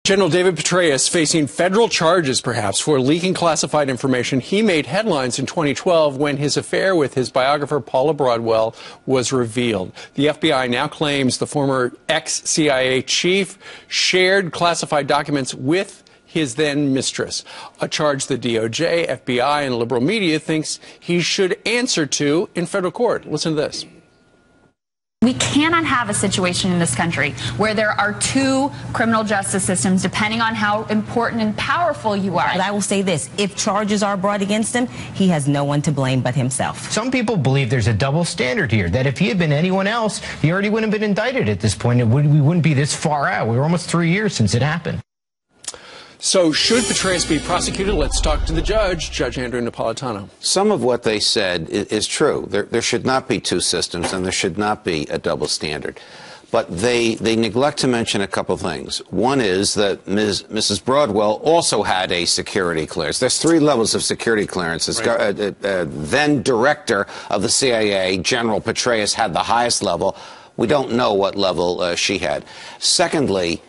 General David Petraeus facing federal charges, perhaps, for leaking classified information. He made headlines in 2012 when his affair with his biographer Paula Broadwell was revealed. The FBI now claims the former ex-CIA chief shared classified documents with his then mistress, a charge the DOJ, FBI, and liberal media thinks he should answer to in federal court. Listen to this. We cannot have a situation in this country where there are two criminal justice systems depending on how important and powerful you are. But I will say this, if charges are brought against him, he has no one to blame but himself. Some people believe there's a double standard here, that if he had been anyone else, he already wouldn't have been indicted at this point. We wouldn't be this far out. We were almost 3 years since it happened. So should Petraeus be prosecuted? Let's talk to the judge, Judge Andrew Napolitano. Some of what they said is true. There should not be two systems, and there should not be a double standard. But they neglect to mention a couple things. One is that Mrs. Broadwell also had a security clearance. There's 3 levels of security clearances. Right. Then director of the CIA, General Petraeus, had the highest level. We don't know what level she had. Secondly,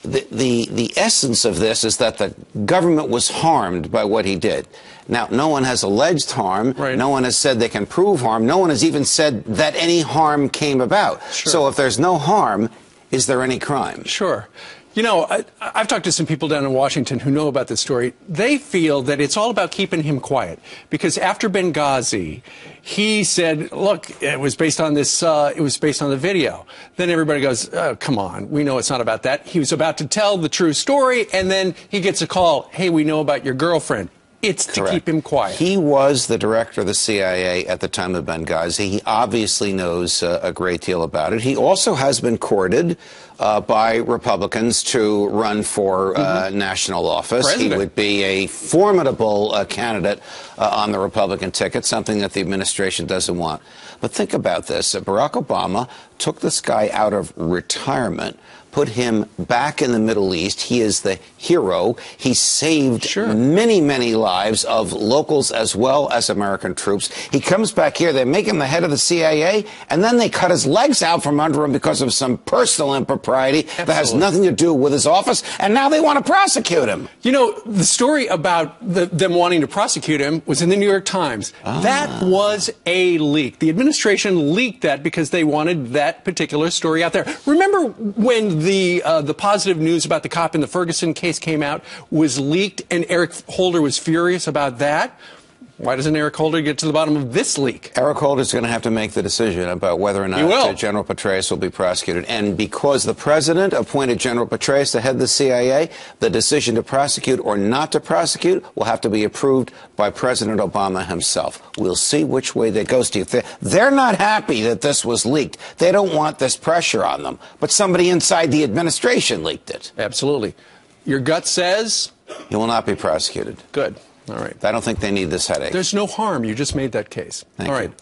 the essence of this is that the government was harmed by what he did. Now, no one has alleged harm. Right. No one has said they can prove harm. No one has even said that any harm came about. Sure. So if there's no harm, is there any crime? Sure. You know, I've talked to some people down in Washington who know about this story. They feel that it's all about keeping him quiet because after Benghazi, he said, look, it was based on this, it was based on the video. Then everybody goes, oh, come on, we know it's not about that. He was about to tell the true story, and then he gets a call, hey, we know about your girlfriend. It's to keep him quiet. He was the director of the CIA at the time of Benghazi. He obviously knows a great deal about it. He also has been courted by Republicans to run for national office. President. He would be a formidable candidate on the Republican ticket, something that the administration doesn't want. But think about this. Barack Obama took this guy out of retirement, put him back in the Middle East. He is the hero. He saved many, many lives of locals as well as American troops. He comes back here. They make him the head of the CIA, and then they cut his legs out from under him because of some personal impropriety that has nothing to do with his office, and now they want to prosecute him. You know, the story about them wanting to prosecute him was in the New York Times. That was a leak. The administration leaked that because they wanted that particular story out there. Remember when the positive news about the cop in the Ferguson case came out was leaked, and Eric Holder was furious about that? Why doesn't Eric Holder get to the bottom of this leak? Eric Holder is going to have to make the decision about whether or not General Petraeus will be prosecuted. And because the president appointed General Petraeus to head the CIA, the decision to prosecute or not to prosecute will have to be approved by President Obama himself. We'll see which way that goes to you. They're not happy that this was leaked. They don't want this pressure on them. But somebody inside the administration leaked it. Absolutely. Your gut says? He will not be prosecuted. Good. All right. I don't think they need this headache. There's no harm. You just made that case. Thank you.